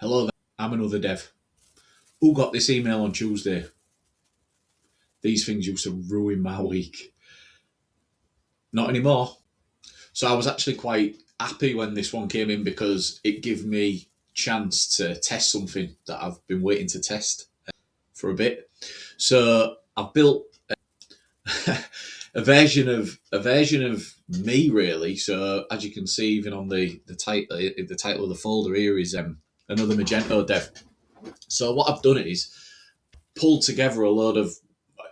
Hello there, I'm another dev. Who got this email on Tuesday? These things used to ruin my week. Not anymore. So I was actually quite happy when this one came in because it gave me chance to test something that I've been waiting to test for a bit. So I've built a version of me really. So as you can see, even on the title of the folder here is another Magento dev. So what I've done is pulled together a load of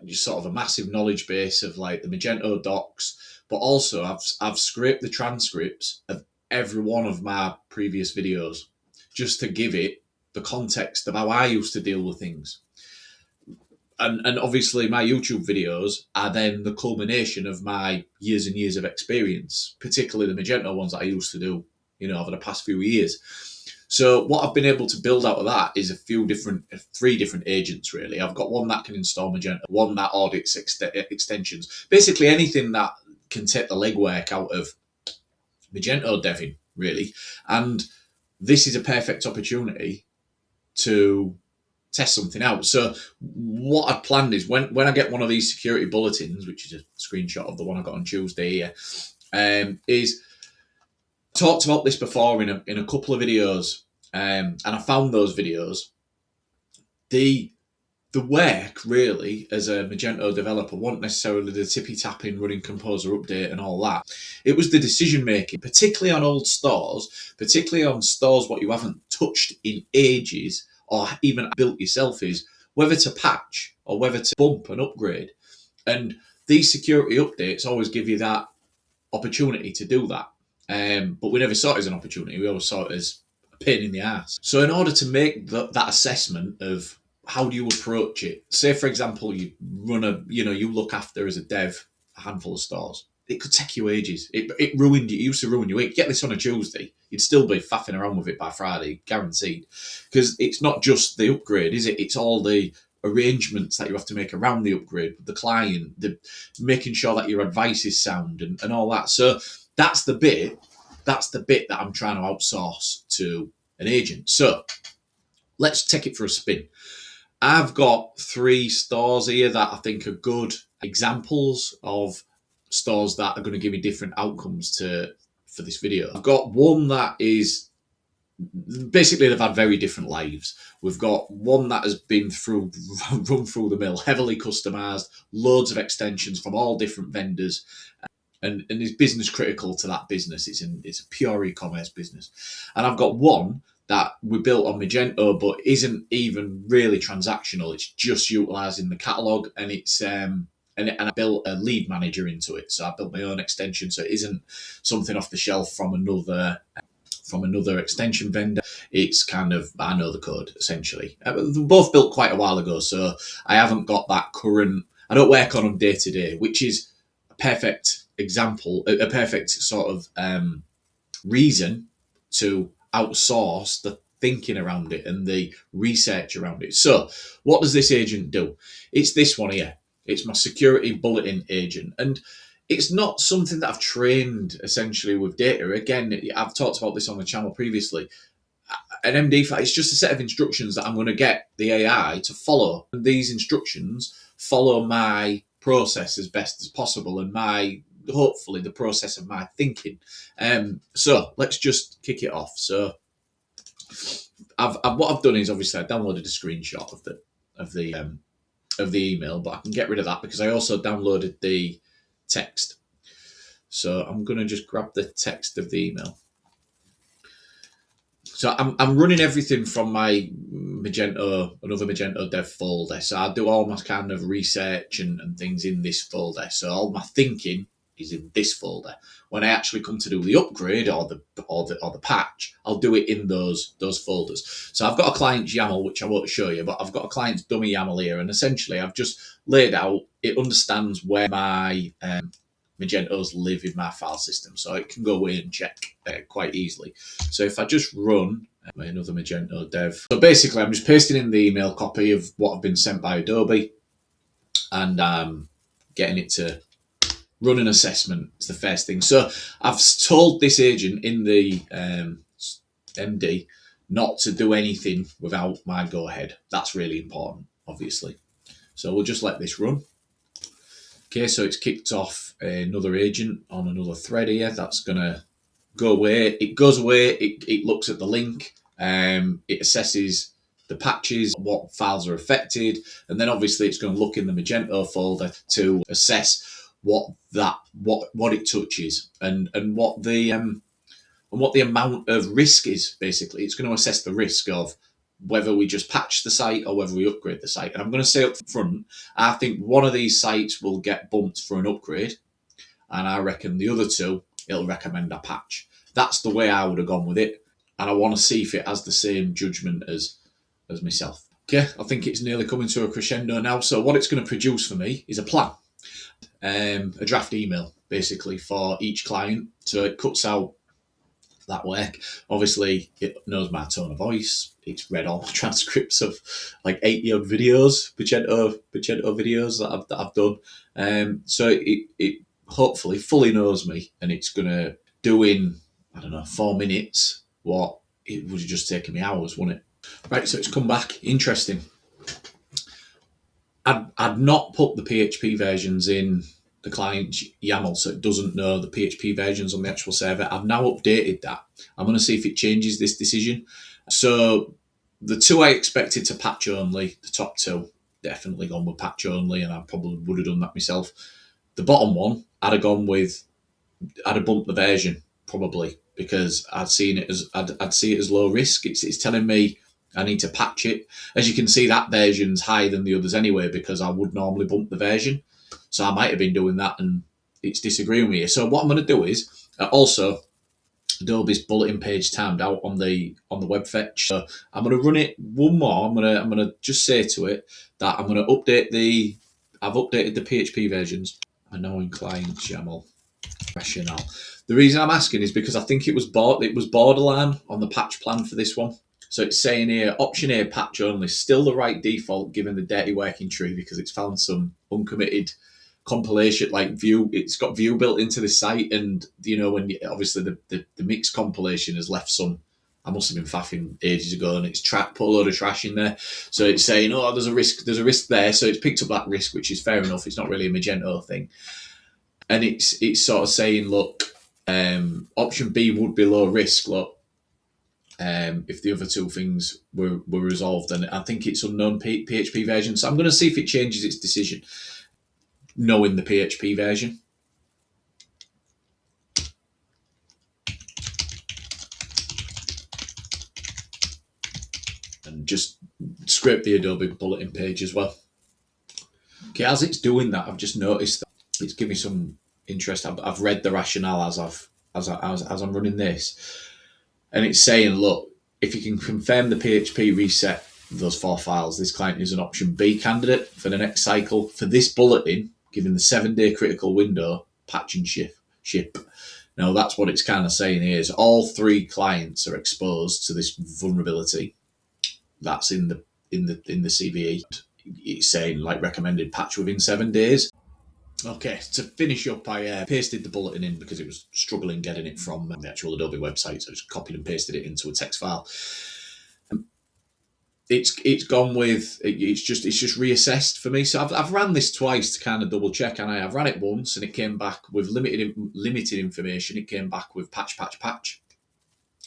sort of a massive knowledge base of like the Magento docs, but also I've scraped the transcripts of every one of my previous videos just to give it the context of how I used to deal with things. And obviously my YouTube videos are then the culmination of my years and years of experience, particularly the Magento ones that I used to do, over the past few years. So what I've been able to build out of that is three different agents really. I've got one that can install Magento, one that audits extensions, basically anything that can take the legwork out of Magento deving really. And this is a perfect opportunity to test something out. So what I planned is when I get one of these security bulletins, which is a screenshot of the one I got on Tuesday here, is talked about this before in a couple of videos, and I found those videos. The work really as a Magento developer wasn't necessarily the tippy tapping running composer update and all that. It was the decision making, particularly on old stores, particularly on stores what you haven't touched in ages or even built yourself, is whether to patch or whether to bump and upgrade. And these security updates always give you that opportunity to do that. But we never saw it as an opportunity. We always saw it as a pain in the ass. So in order to make that assessment of how do you approach it, say for example you run you look after as a dev a handful of stores, it could take you ages. It used to ruin your week. Get this on a Tuesday, you'd still be faffing around with it by Friday, guaranteed. Because it's not just the upgrade, is it? It's all the arrangements that you have to make around the upgrade, the client, making sure that your advice is sound and all that. So that's the bit that I'm trying to outsource to an agent. So let's take it for a spin. I've got 3 stores here that I think are good examples of stores that are going to give me different outcomes for this video. I've got one that is basically they've had very different lives. We've got one that has been run through the mill, heavily customized, loads of extensions from all different vendors, and is business critical to that business. It's a pure e-commerce business. And I've got one that we built on Magento, but isn't even really transactional. It's just utilizing the catalog, and it's and I built a lead manager into it. So I built my own extension, so it isn't something off the shelf from another extension vendor. It's kind of, I know the code essentially. They're both built quite a while ago, so I haven't got that current. I don't work on them day to day, which is a perfect example, a perfect sort of reason to outsource the thinking around it and the research around it. So what does this agent do? It's this one here. It's my security bulletin agent. And it's not something that I've trained essentially with data. Again, I've talked about this on the channel previously. An MD file, it's just a set of instructions that I'm going to get the AI to follow. And these instructions follow my process as best as possible and hopefully the process of my thinking. So let's just kick it off. So what I've done is obviously I downloaded a screenshot of the email, but I can get rid of that because I also downloaded the text. So I'm going to just grab the text of the email. So I'm running everything from my another Magento dev folder. So I do all my kind of research and things in this folder. So all my thinking is in this folder. When I actually come to do the upgrade or the patch, I'll do it in those folders. So I've got a client's YAML, which I won't show you, but I've got a client's dummy YAML here, and essentially I've just laid out, it understands where my Magentos live in my file system, so it can go away and check quite easily. So if I just run another Magento dev, so basically I'm just pasting in the email copy of what I've been sent by Adobe, and getting it to run an assessment. It's the first thing. So I've told this agent in the MD not to do anything without my go ahead. That's really important, obviously. So we'll just let this run. Okay, so it's kicked off another agent on another thread here. That's going to go away. It goes away. It looks at the link. It assesses the patches, what files are affected, and then obviously it's going to look in the Magento folder to assess what it touches and what the amount of risk is. Basically, it's going to assess the risk of whether we just patch the site or whether we upgrade the site. And I'm going to say up front, I think one of these sites will get bumped for an upgrade, and I reckon the other two, it'll recommend a patch. That's the way I would have gone with it, and I want to see if it has the same judgment as myself. Okay, I think it's nearly coming to a crescendo now. So what it's going to produce for me is a plan, a draft email, basically, for each client. So it cuts out that work. Obviously, it knows my tone of voice. It's read all the transcripts of like 80 odd videos, Magento videos that I've done. So it hopefully fully knows me, and it's gonna do in, I don't know, 4 minutes what it would have just taken me hours, wouldn't it? Right, so it's come back. Interesting. I'd not put the PHP versions in the client YAML, so it doesn't know the PHP versions on the actual server. I've now updated that. I'm going to see if it changes this decision. So the two I expected to patch only, the top two, definitely gone with patch only, and I probably would have done that myself. The bottom one, I'd have bumped the version probably, because I'd see it as low risk. It's telling me I need to patch it. As you can see, that version's higher than the others anyway, because I would normally bump the version. So I might have been doing that, and it's disagreeing with you. So what I'm going to do is also Adobe's bulletin page timed out on the web fetch. So I'm going to run it one more. I'm going to just say to it that I'm going to update I've updated the PHP versions. I know in client YAML rationale. The reason I'm asking is because I think it was borderline on the patch plan for this one. So it's saying here, option A, patch only, still the right default given the dirty working tree, because it's found some uncommitted compilation, like Vue. It's got Vue built into the site, and when obviously the mixed compilation has left some. I must have been faffing ages ago, and it's put a load of trash in there. So it's saying, oh, there's a risk there. So it's picked up that risk, which is fair enough. It's not really a Magento thing, and it's sort of saying, look, option B would be low risk. Look. If the other two things were resolved, and I think it's unknown PHP version. So I'm going to see if it changes its decision, knowing the PHP version. And just scrape the Adobe bulletin page as well. Okay, as it's doing that, I've just noticed that it's giving me some interest. I've read the rationale as I'm running this. And it's saying, look, if you can confirm the PHP reset those 4 files, this client is an option B candidate for the next cycle. For this bulletin, given the 7-day critical window, patch and ship. Now that's what it's kind of saying here, is all 3 clients are exposed to this vulnerability. That's in the CVE. It's saying like recommended patch within 7 days. Okay, to finish up, I pasted the bulletin in because it was struggling getting it from the actual Adobe website, so I just copied and pasted it into a text file. It's gone with it's just reassessed for me. So I've ran this twice to kind of double check, and I've ran it once, and it came back with limited information. It came back with patch.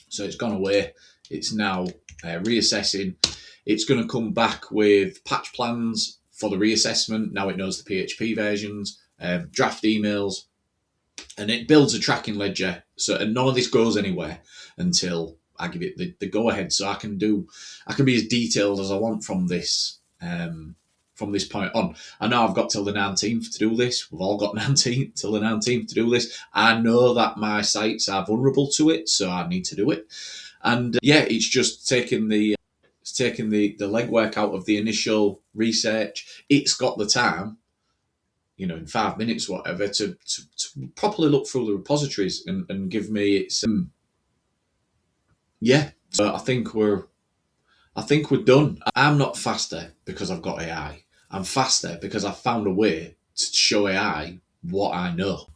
So it's gone away. It's now reassessing. It's going to come back with patch plans for the reassessment. Now it knows the PHP versions, draft emails, and it builds a tracking ledger. So, and none of this goes anywhere until I give it the go ahead. So I can be as detailed as I want from this point on. I know I've got till the 19th to do this. We've all got till the 19th to do this. I know that my sites are vulnerable to it, so I need to do it. And it's just taking the legwork out of the initial research. It's got the time, in 5 minutes, whatever, to properly look through the repositories and give me its. So I think we're done. I'm not faster because I've got AI. I'm faster because I've found a way to show AI what I know.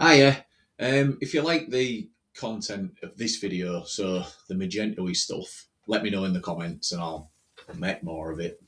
If you like the content of this video, so the Magento-y stuff, let me know in the comments and I'll make more of it.